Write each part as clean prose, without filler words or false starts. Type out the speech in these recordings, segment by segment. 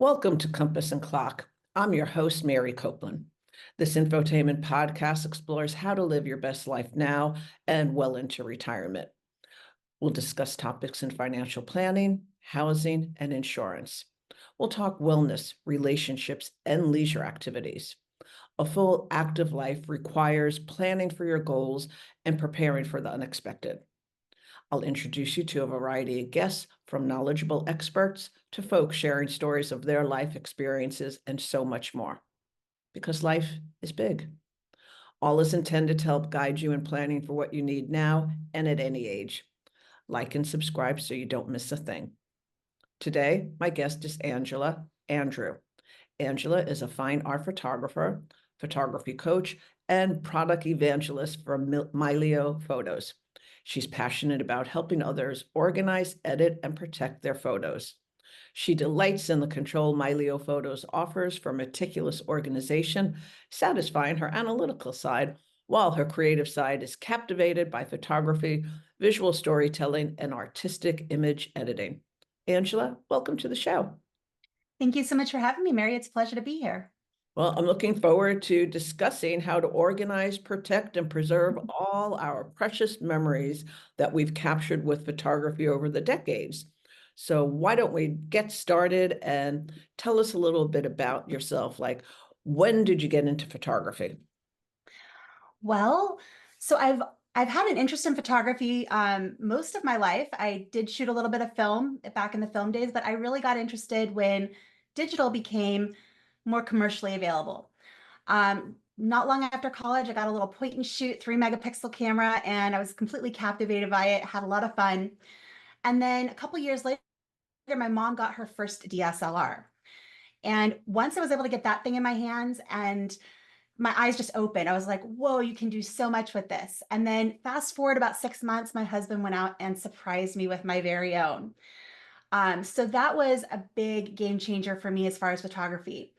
Welcome to Compass and Clock. I'm your host, Mary Copeland. This infotainment podcast explores how to live your best life now and well into retirement. We'll discuss topics in financial planning, housing, and insurance. We'll talk wellness, relationships, and leisure activities. A full active life requires planning for your goals and preparing for the unexpected. I'll introduce you to a variety of guests, from knowledgeable experts to folks sharing stories of their life experiences and so much more. Because life is big. All is intended to help guide you in planning for what you need now and at any age. Like and subscribe so you don't miss a thing. Today, my guest is Andrieux. Angela is a fine art photographer, photography coach, and product evangelist for Mylio Photos. She's passionate about helping others organize, edit, and protect their photos. She delights in the control Mylio Photos offers for meticulous organization, satisfying her analytical side, while her creative side is captivated by photography, visual storytelling, and artistic image editing. Angela, welcome to the show. Thank you so much for having me, Mary. It's a pleasure to be here. Well, I'm looking forward to discussing how to organize, protect, and preserve all our precious memories that we've captured with photography over the decades. So why don't we get started and tell us a little bit about yourself? Like, when did you get into photography? Well, so I've had an interest in photography most of my life. I did shoot a little bit of film back in the film days, but I really got interested when digital became more commercially available. Not long after college, I got a little point and shoot 3 megapixel camera, and I was completely captivated by it, had a lot of fun. And then a couple years later, my mom got her first DSLR. And once I was able to get that thing in my hands and my eyes just opened, I was like, whoa, you can do so much with this. And then fast forward about 6 months, my husband went out and surprised me with my very own. So that was a big game changer for me as far as photography.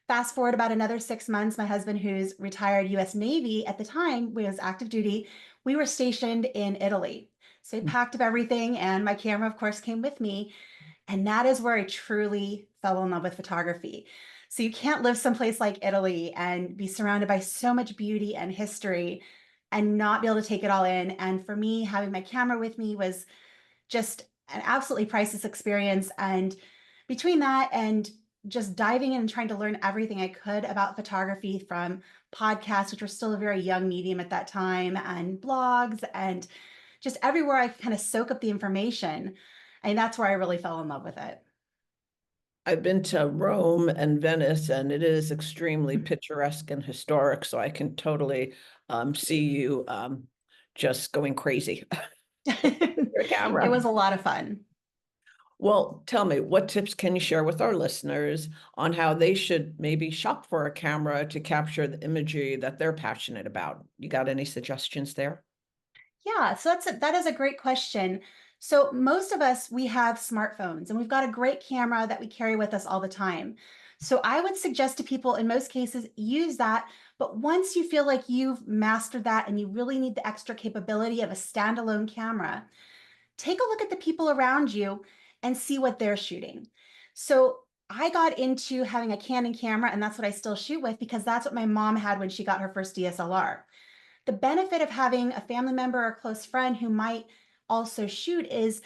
Fast forward about another 6 months, my husband, who's retired US Navy at the time, was active duty, we were stationed in Italy. So he packed up everything, and my camera, of course, came with me. And that is where I truly fell in love with photography. So you can't live someplace like Italy and be surrounded by so much beauty and history and not be able to take it all in. And for me, having my camera with me was just an absolutely priceless experience. And between that and just diving in and trying to learn everything I could about photography, from podcasts, which were still a very young medium at that time, and blogs, and just everywhere I kind of soak up the information. And that's where I really fell in love with it. I've been to Rome and Venice, and it is extremely picturesque and historic. So I can totally see you just going crazy with your It camera. was a lot of fun. Well, tell me, what tips can you share with our listeners on how they should maybe shop for a camera to capture the imagery that they're passionate about? You got any suggestions there? Yeah, so that is a great question. So most of us, we have smartphones and we've got a great camera that we carry with us all the time. So I would suggest to people, in most cases, use that. But once you feel like you've mastered that and you really need the extra capability of a standalone camera, take a look at the people around you and see what they're shooting. So I got into having a Canon camera, and that's what I still shoot with, because that's what my mom had when she got her first DSLR. The benefit of having a family member or a close friend who might also shoot is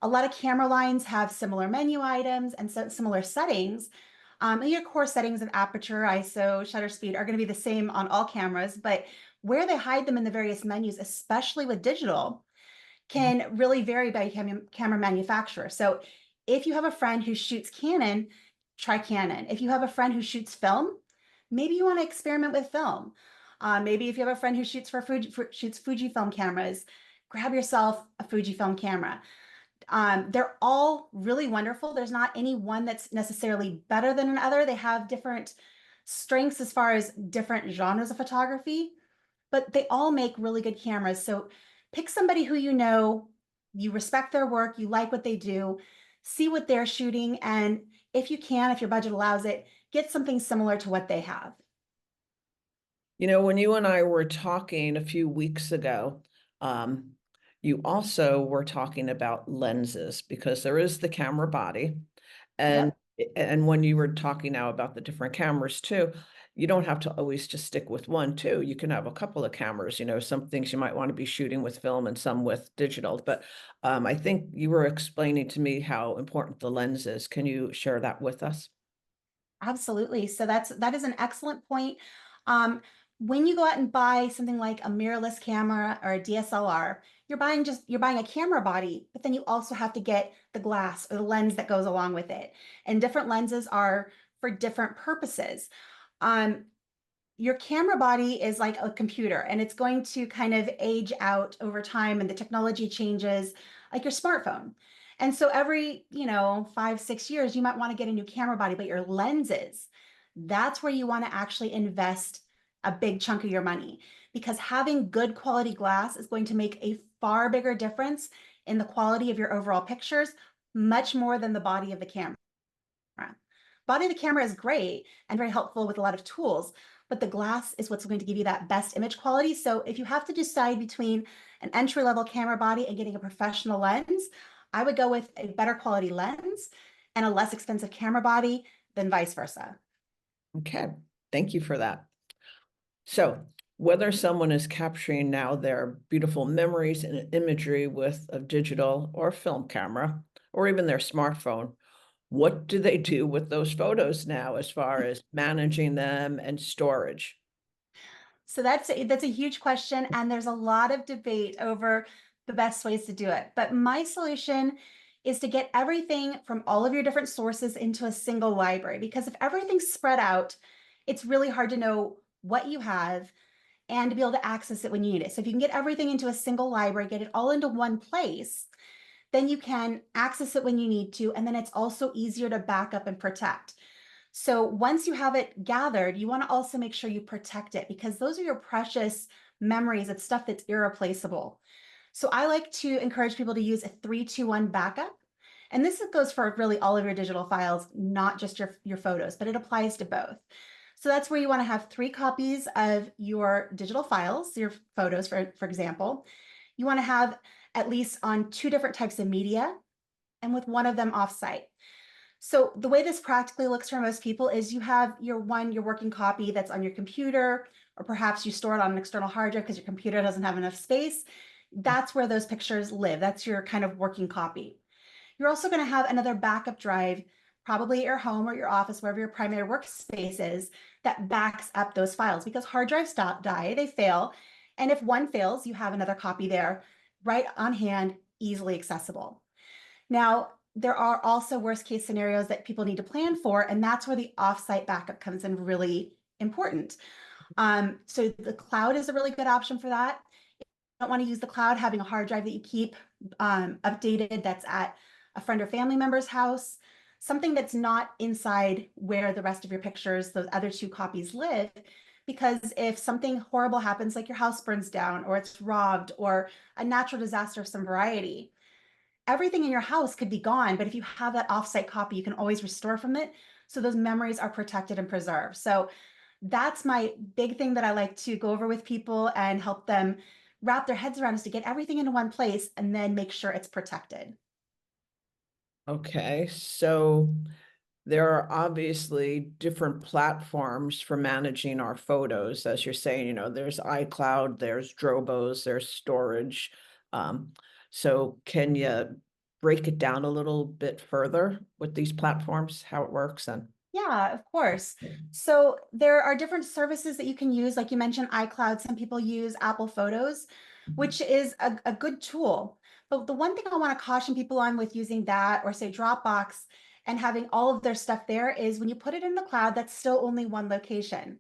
a lot of camera lines have similar menu items and similar settings. Your core settings of aperture, ISO, shutter speed are going to be the same on all cameras, but where they hide them in the various menus, especially with digital, can really vary by camera manufacturer. So if you have a friend who shoots Canon, try Canon. If you have a friend who shoots film, maybe you want to experiment with film. Maybe if you have a friend who shoots shoots Fujifilm cameras, grab yourself a Fujifilm camera. They're all really wonderful. There's not any one that's necessarily better than another. They have different strengths as far as different genres of photography, but they all make really good cameras. So pick somebody who you know, you respect their work, you like what they do, see what they're shooting, and if you can, if your budget allows it, get something similar to what they have. You know, when you and I were talking a few weeks ago, you also were talking about lenses, because there is the camera body. And Yep. And when you were talking now about the different cameras too, you don't have to always just stick with one too. You can have a couple of cameras, some things you might want to be shooting with film and some with digital. But I think you were explaining to me how important the lens is. Can you share that with us? Absolutely. So that is an excellent point. Um, when you go out and buy something like a mirrorless camera or a DSLR, you're buying a camera body, but then you also have to get the glass or the lens that goes along with it. And different lenses are for different purposes. Um, your camera body is like a computer and it's going to kind of age out over time and the technology changes like your smartphone. And so every, 5, 6 years, you might want to get a new camera body, but your lenses, that's where you want to actually invest a big chunk of your money because having good quality glass is going to make a far bigger difference in the quality of your overall pictures, much more than the body of the camera. Body of the camera is great and very helpful with a lot of tools, but the glass is what's going to give you that best image quality. So if you have to decide between an entry-level camera body and getting a professional lens, I would go with a better quality lens and a less expensive camera body than vice versa. Okay, thank you for that. So, whether someone is capturing now their beautiful memories and imagery with a digital or film camera, or even their smartphone, what do they do with those photos now as far as managing them and storage? So that's a huge question, and there's a lot of debate over the best ways to do it. But my solution is to get everything from all of your different sources into a single library, because if everything's spread out, it's really hard to know what you have and to be able to access it when you need it. So if you can get everything into a single library, get it all into one place, then you can access it when you need to, and then it's also easier to back up and protect. So once you have it gathered, you want to also make sure you protect it because those are your precious memories. It's stuff that's irreplaceable. So I like to encourage people to use a 3-2-1 backup. And this goes for really all of your digital files, not just your photos, but it applies to both. So that's where you want to have 3 copies of your digital files, your photos, for example. You want to have at least on 2 different types of media and with one of them offsite. So the way this practically looks for most people is you have your working copy that's on your computer, or perhaps you store it on an external hard drive because your computer doesn't have enough space. That's where those pictures live. That's your kind of working copy. You're also going to have another backup drive, probably at your home or your office, wherever your primary workspace is, that backs up those files because hard drives die, they fail. And if one fails, you have another copy there right on hand, easily accessible. Now, there are also worst case scenarios that people need to plan for, and that's where the offsite backup comes in really important. So the cloud is a really good option for that. If you don't want to use the cloud, having a hard drive that you keep updated that's at a friend or family member's house, something that's not inside where the rest of your pictures, those other 2 copies live, because if something horrible happens, like your house burns down or it's robbed or a natural disaster of some variety, everything in your house could be gone, but if you have that offsite copy, you can always restore from it. So those memories are protected and preserved. So that's my big thing that I like to go over with people and help them wrap their heads around is to get everything into one place and then make sure it's protected. Okay, so there are obviously different platforms for managing our photos. As you're saying, there's iCloud, there's Drobos, there's storage. Um, so can you break it down a little bit further with these platforms, how it works and Yeah, of course. So there are different services that you can use. Like you mentioned, iCloud. Some people use Apple Photos, which is a good tool. But the one thing I want to caution people on with using that or say Dropbox and having all of their stuff there is when you put it in the cloud, that's still only one location.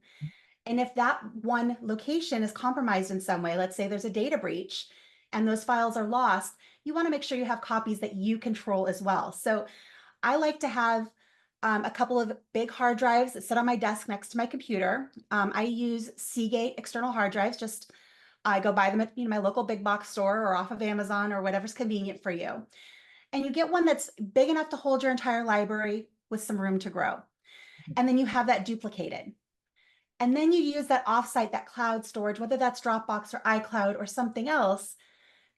And if that one location is compromised in some way, let's say there's a data breach and those files are lost, you want to make sure you have copies that you control as well. So I like to have a couple of big hard drives that sit on my desk next to my computer. I use Seagate external hard drives. Just I go buy them at my local big box store or off of Amazon or whatever's convenient for you. And you get one that's big enough to hold your entire library with some room to grow. And then you have that duplicated. And then you use that offsite, that cloud storage, whether that's Dropbox or iCloud or something else,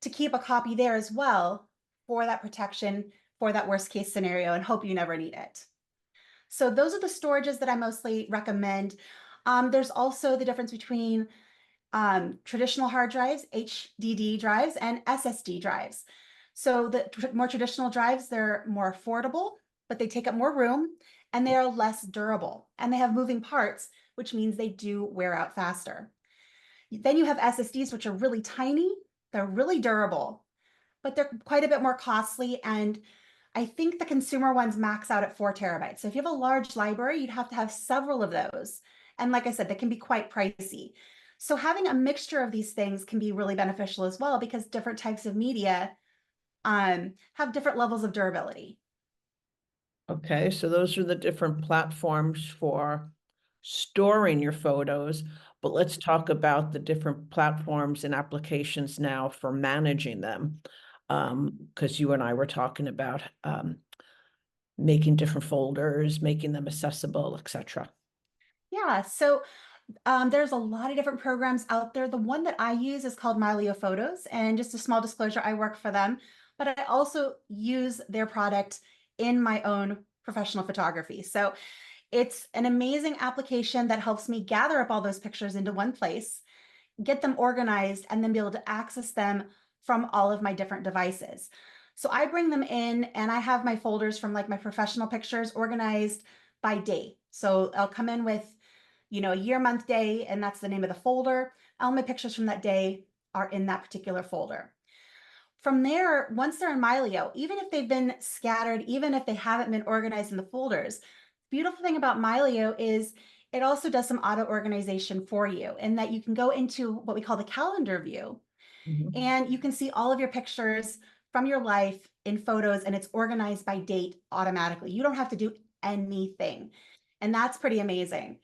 to keep a copy there as well for that protection, for that worst case scenario, and hope you never need it. So those are the storages that I mostly recommend. There's also the difference between traditional hard drives, HDD drives, and SSD drives. So the more traditional drives, they're more affordable, but they take up more room and they are less durable. And they have moving parts, which means they do wear out faster. Then you have SSDs, which are really tiny, they're really durable, but they're quite a bit more costly. And I think the consumer ones max out at 4 TB. So if you have a large library, you'd have to have several of those. And like I said, they can be quite pricey. So having a mixture of these things can be really beneficial as well, because different types of media have different levels of durability. Okay, so those are the different platforms for storing your photos, but let's talk about the different platforms and applications now for managing them. Because you and I were talking about making different folders, making them accessible, etc. Yeah, so there's a lot of different programs out there. The one that I use is called Mylio Photos. And just a small disclosure, I work for them, but I also use their product in my own professional photography. So it's an amazing application that helps me gather up all those pictures into one place, get them organized, and then be able to access them from all of my different devices. So I bring them in and I have my folders from like my professional pictures organized by date. So I'll come in with, a year, month, day, and that's the name of the folder. All my pictures from that day are in that particular folder. From there, once they're in Mylio, even if they've been scattered, even if they haven't been organized in the folders, the beautiful thing about Mylio is it also does some auto organization for you, in that you can go into what we call the calendar view, Mhm. and you can see all of your pictures from your life in photos, and it's organized by date automatically. You don't have to do anything. And that's pretty amazing.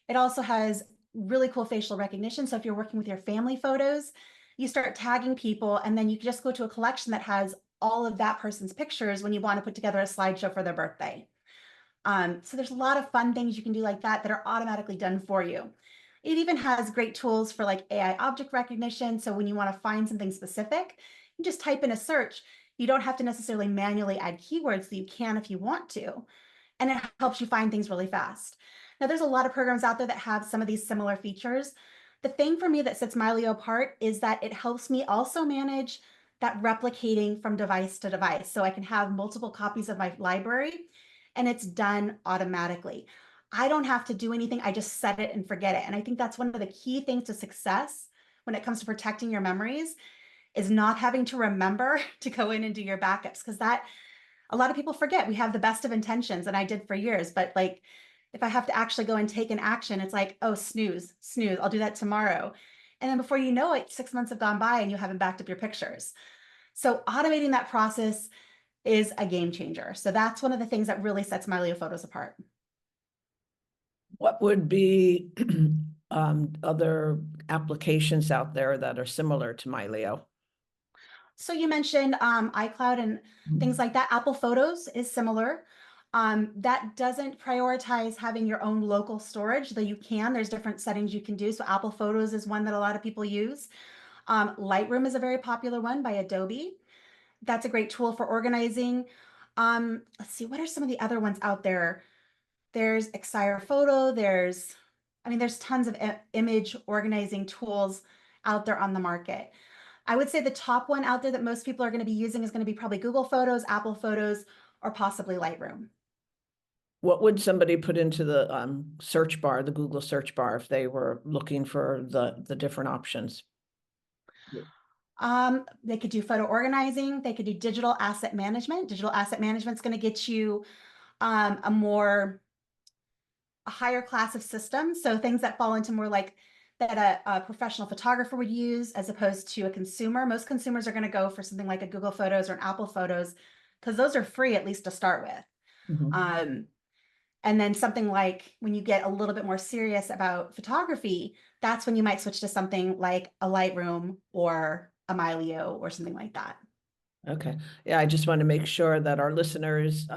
It also has really cool facial recognition. So if you're working with your family photos, you start tagging people, and then you can just go to a collection that has all of that person's pictures when you want to put together a slideshow for their birthday. So there's a lot of fun things you can do like that that are automatically done for you. It even has great tools for like AI object recognition. So when you want to find something specific, you just type in a search. You don't have to necessarily manually add keywords, so you can if you want to. And it helps you find things really fast. Now, there's a lot of programs out there that have some of these similar features. The thing for me that sets Mylio apart is that it helps me also manage that replicating from device to device. So I can have multiple copies of my library and it's done automatically. I don't have to do anything. I just set it and forget it. And I think that's one of the key things to success when it comes to protecting your memories, is not having to remember to go in and do your backups, because that a lot of people forget. We have the best of intentions, and I did for years, but like if I have to actually go and take an action, it's like, oh, snooze, snooze, I'll do that tomorrow. And then before you know it, 6 months have gone by and you haven't backed up your pictures. So automating that process is a game changer. So that's one of the things that really sets Mylio Photos apart. What would be other applications out there that are similar to Mylio? So you mentioned iCloud and things like that. Apple Photos is similar. That doesn't prioritize having your own local storage, though you can. There's different settings you can do. So Apple Photos is one that a lot of people use. Lightroom is a very popular one by Adobe. That's a great tool for organizing. Let's see, what are some of the other ones out there? There's Exire Photo. There's tons of image organizing tools out there on the market. I would say the top one out there that most people are going to be using is going to be probably Google Photos, Apple Photos, or possibly Lightroom. What would somebody put into the search bar, the Google search bar, if they were looking for the different options? They could do photo organizing. They could do digital asset management. Digital asset management is going to get you a higher class of systems. So things that fall into more like that a professional photographer would use as opposed to a consumer. Most consumers are going to go for something like a Google Photos or an Apple Photos, because those are free, at least to start with. Mhm. And then something like when you get a little bit more serious about photography, that's when you might switch to something like a Lightroom or a Mylio or something like that. Okay. Yeah, I just want to make sure that our listeners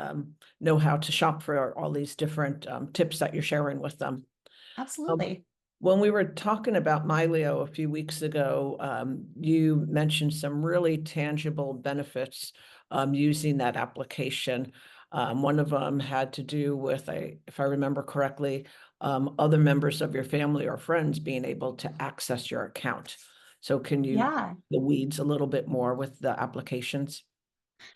know how to shop for all these different tips that you're sharing with them. Um, Absolutely. when we were talking about Mylio a few weeks ago, you mentioned some really tangible benefits using that application. One of them had to do with, if I remember correctly, other members of your family or friends being able to access your account. So can you Yeah. the weeds a little bit more with the applications?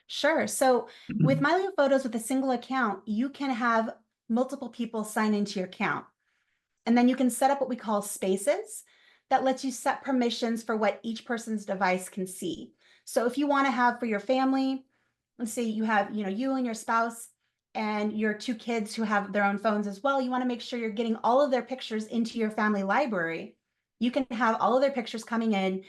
Sure. So with Mylio Photos with a single account, you can have multiple people sign into your account. And then you can set up what we call spaces that lets you set permissions for what each person's device can see. So if you want to have for your family, let's say you have, you and your spouse and your two kids who have their own phones as well, you want to make sure you're getting all of their pictures into your family library. You can have all of their pictures coming in,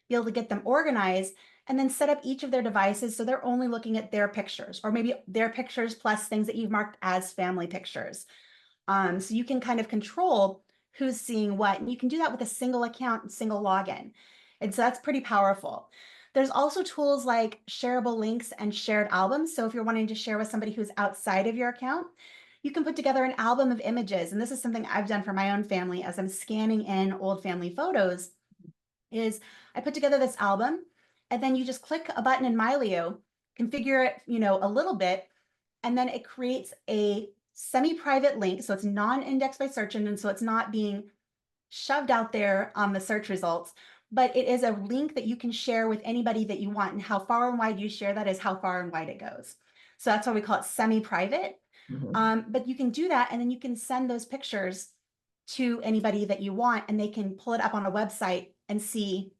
be able to get them organized, and then set up each of their devices so they're only looking at their pictures, or maybe their pictures plus things that you've marked as family pictures. So you can kind of control who's seeing what, and you can do that with a single account and single login. And so that's pretty powerful. There's also tools like shareable links and shared albums. So if you're wanting to share with somebody who's outside of your account, you can put together an album of images. And this is something I've done for my own family as I'm scanning in old family photos, is I put together this album, and then you just click a button in Mylio, configure it, a little bit, and then it creates a semi-private link. So it's non-indexed by search engine. So it's not being shoved out there on the search results, but it is a link that you can share with anybody that you want. And how far and wide you share that is how far and wide it goes. So that's why we call it semi-private. But you can do that, and then you can send those pictures to anybody that you want, and they can pull it up on a website and see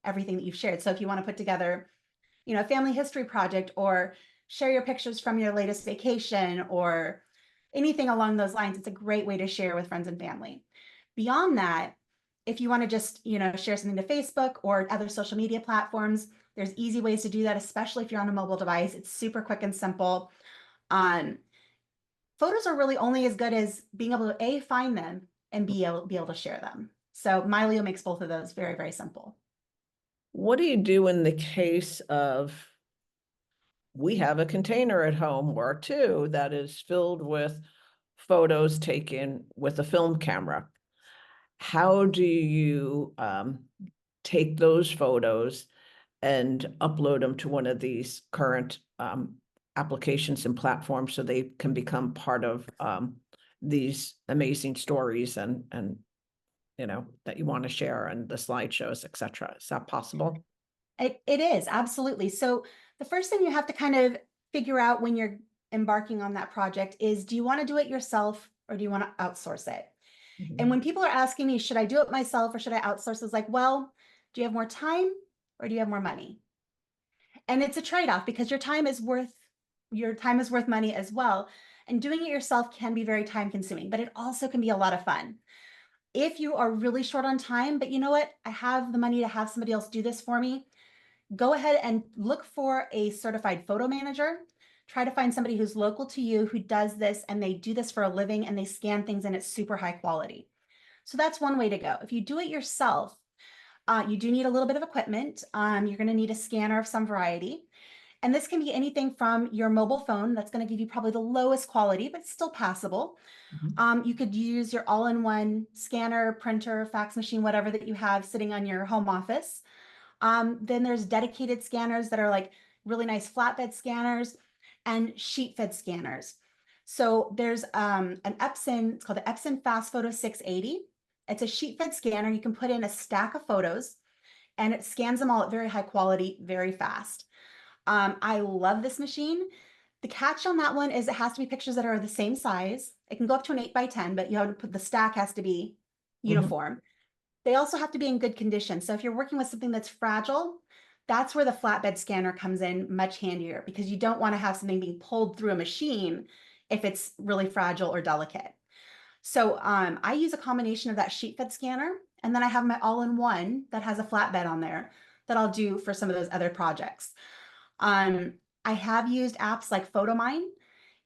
everything that you've shared. So if you want to put together, a family history project, or share your pictures from your latest vacation, or anything along those lines, it's a great way to share with friends and family. Beyond that, if you want to just, share something to Facebook or other social media platforms, there's easy ways to do that, especially if you're on a mobile device. It's super quick and simple. Photos are really only as good as being able to find them and be able to share them. So Mylio makes both of those very, very simple. What do you do in the case of we have a container at home or two that is filled with photos taken with a film camera? How do you take those photos and upload them to one of these current applications and platforms so they can become part of these amazing stories and that you want to share and the slideshows, etc.? Is that possible? It is, absolutely. So the first thing you have to kind of figure out when you're embarking on that project is, do you want to do it yourself or do you want to outsource it? And when people are asking me, should I do it myself or should I outsource? It's like, well, do you have more time or do you have more money? And it's a trade-off, because your time is worth money as well. And doing it yourself can be very time consuming, but it also can be a lot of fun. If you are really short on time, but you know what, I have the money to have somebody else do this for me, go ahead and look for a certified photo manager. Try to find somebody who's local to you who does this, and they do this for a living, and they scan things and it's super high quality. So that's one way to go. If you do it yourself, you do need a little bit of equipment. You're going to need a scanner of some variety. And this can be anything from your mobile phone. That's going to give you probably the lowest quality, but still passable. You could use your all-in-one scanner, printer, fax machine, whatever that you have sitting on your home office. Then there's dedicated scanners that are like really nice flatbed scanners and sheet fed scanners. So there's an Epson, it's called the Epson Fast Photo 680. It's a sheet fed scanner. You can put in a stack of photos and it scans them all at very high quality, very fast. I love this machine. The catch on that one is it has to be pictures that are the same size. It can go up to an 8x10, but you have to put the stack has to be uniform. They also have to be in good condition. So if you're working with something that's fragile, that's where the flatbed scanner comes in much handier, because you don't want to have something being pulled through a machine if it's really fragile or delicate. So I use a combination of that sheet fed scanner, and then I have my all-in-one that has a flatbed on there that I'll do for some of those other projects. I have used apps like PhotoMine.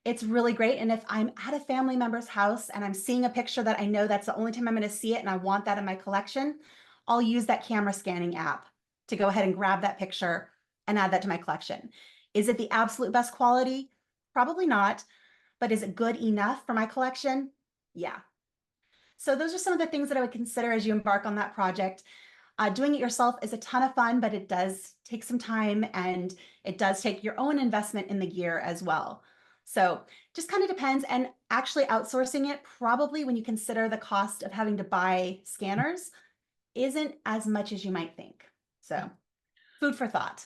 It's really great. And if I'm at a family member's house and I'm seeing a picture that I know that's the only time I'm going to see it and I want that in my collection, I'll use that camera scanning app to go ahead and grab that picture and add that to my collection. Is it the absolute best quality? Probably not. But is it good enough for my collection? Yeah. So those are some of the things that I would consider as you embark on that project. Doing it yourself is a ton of fun, but it does take some time, and it does take your own investment in the gear as well. So just kind of depends. And actually outsourcing it, probably when you consider the cost of having to buy scanners, isn't as much as you might think. So food for thought.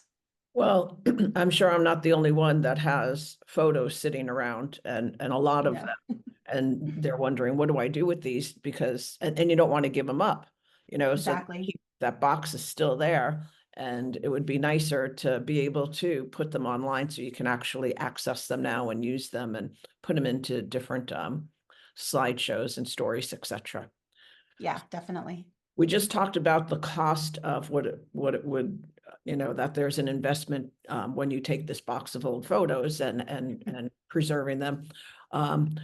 Well, I'm sure I'm not the only one that has photos sitting around and a lot of No, them. And they're wondering, what do I do with these? Because, and you don't want to give them up, so exactly. that box is still there. And it would be nicer to be able to put them online so you can actually access them now and use them and put them into different slideshows and stories, etc. Yeah, definitely. We just talked about the cost of what it would, that there's an investment when you take this box of old photos and preserving them. Um,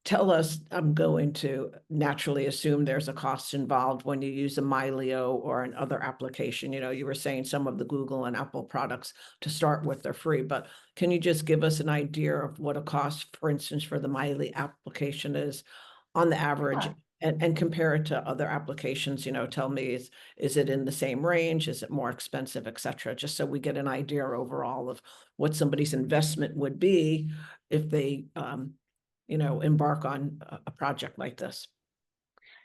Tell us, I'm going to naturally assume there's a cost involved when you use a Mylio or another application. You were saying some of the Google and Apple products to start with, they're free, but can you just give us an idea of what a cost, for instance, for the Mylio application is on the average, Yeah. and compare it to other applications? Tell me, is it in the same range? Is it more expensive, et cetera? Just so we get an idea overall of what somebody's investment would be if they, embark on a project like this.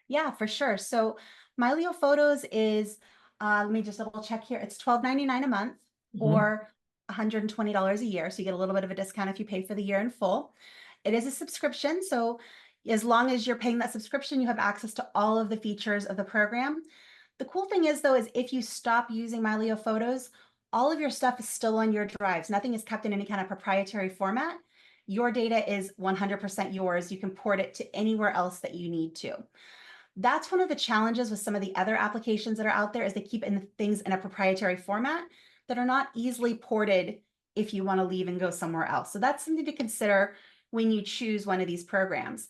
Yeah, for sure. So Mylio Photos is, let me just double check here. It's $12.99 a month Mhm. or $120 a year. So you get a little bit of a discount if you pay for the year in full. It is a subscription. So as long as you're paying that subscription, you have access to all of the features of the program. The cool thing is though, is if you stop using Mylio Photos, all of your stuff is still on your drives. Nothing is kept in any kind of proprietary format. Your data is 100% yours. You can port it to anywhere else that you need to. That's one of the challenges with some of the other applications that are out there, is they keep things in a proprietary format that are not easily ported if you want to leave and go somewhere else. So that's something to consider when you choose one of these programs.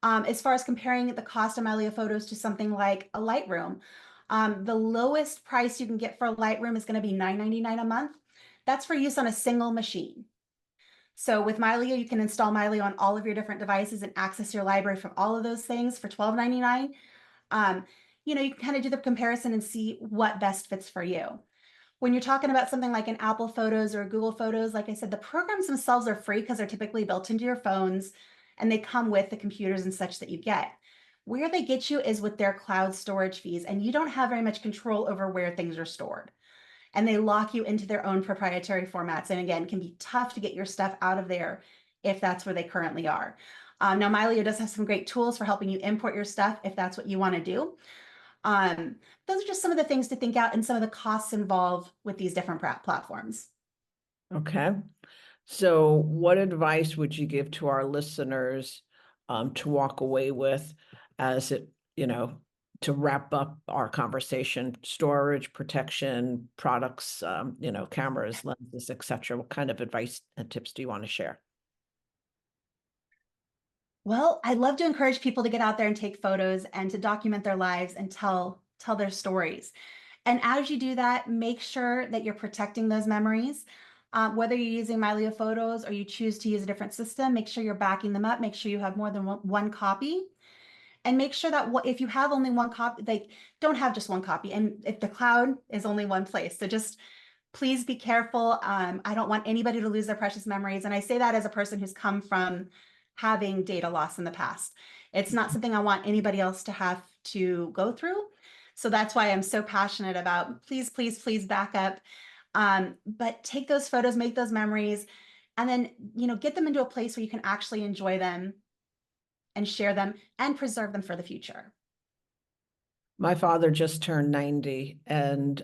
As far as comparing the cost of Mylio Photos to something like a Lightroom, the lowest price you can get for a Lightroom is going to be $9.99 a month. That's for use on a single machine. So with Mylio, you can install Mylio on all of your different devices and access your library from all of those things for $12.99. Um, you can kind of do the comparison and see what best fits for you. When you're talking about something like an Apple Photos or Google Photos, like I said, the programs themselves are free because they're typically built into your phones and they come with the computers and such that you get. Where they get you is with their cloud storage fees, and you don't have very much control over where things are stored. And they lock you into their own proprietary formats. And again, can be tough to get your stuff out of there if that's where they currently are. Now, Mylio does have some great tools for helping you import your stuff if that's what you want to do. Those are just some of the things to think out and some of the costs involved with these different platforms. Okay. So what advice would you give to our listeners to walk away with as it, to wrap up our conversation: storage, protection, products, cameras, lenses, etc. What kind of advice and tips do you want to share? Well, I'd love to encourage people to get out there and take photos and to document their lives and tell their stories. And as you do that, make sure that you're protecting those memories. Whether you're using Mylio Photos or you choose to use a different system, make sure you're backing them up. Make sure you have more than one copy, and make sure that if you have only one copy, they don't have just one copy. And if the cloud is only one place, so just please be careful. I don't want anybody to lose their precious memories. And I say that as a person who's come from having data loss in the past. It's not something I want anybody else to have to go through. So that's why I'm so passionate about please, please, please back up. But take those photos, make those memories, and then, get them into a place where you can actually enjoy them and share them and preserve them for the future. My father just turned 90, and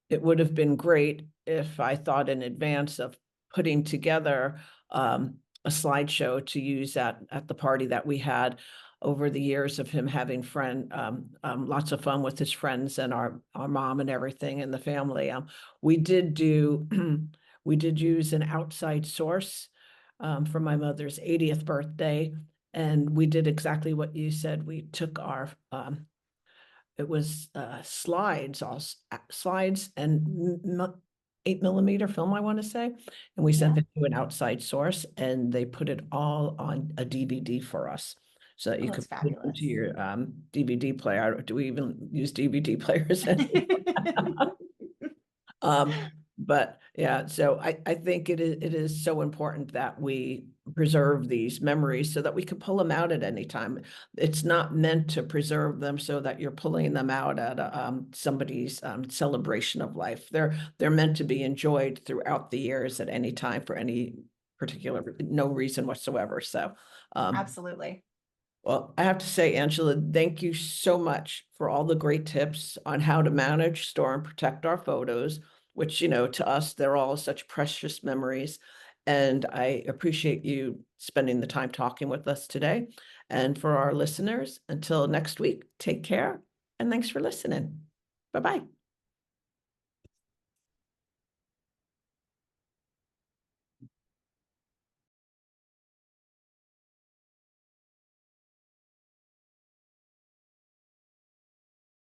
it would have been great if I thought in advance of putting together a slideshow to use at the party that we had over the years of him having lots of fun with his friends and our mom and everything and the family. We did do we did use an outside source for my mother's 80th birthday, and we did exactly what you said. We took our it was slides, slides and 8mm film, I want to say. And we sent Yeah. it to an outside source, and they put it all on a DVD for us so that Oh, you that's could put it into fabulous. your DVD player. Do we even use DVD players anymore? Um, but yeah, so I think it is so important that we preserve these memories so that we can pull them out at any time. It's not meant to preserve them so that you're pulling them out at somebody's celebration of life. They're meant to be enjoyed throughout the years at any time for any particular, no reason whatsoever. So, Absolutely. well, I have to say, Angela, thank you so much for all the great tips on how to manage, store, and protect our photos, which, to us, they're all such precious memories. And I appreciate you spending the time talking with us today. And for our listeners, until next week, take care and thanks for listening. Bye-bye.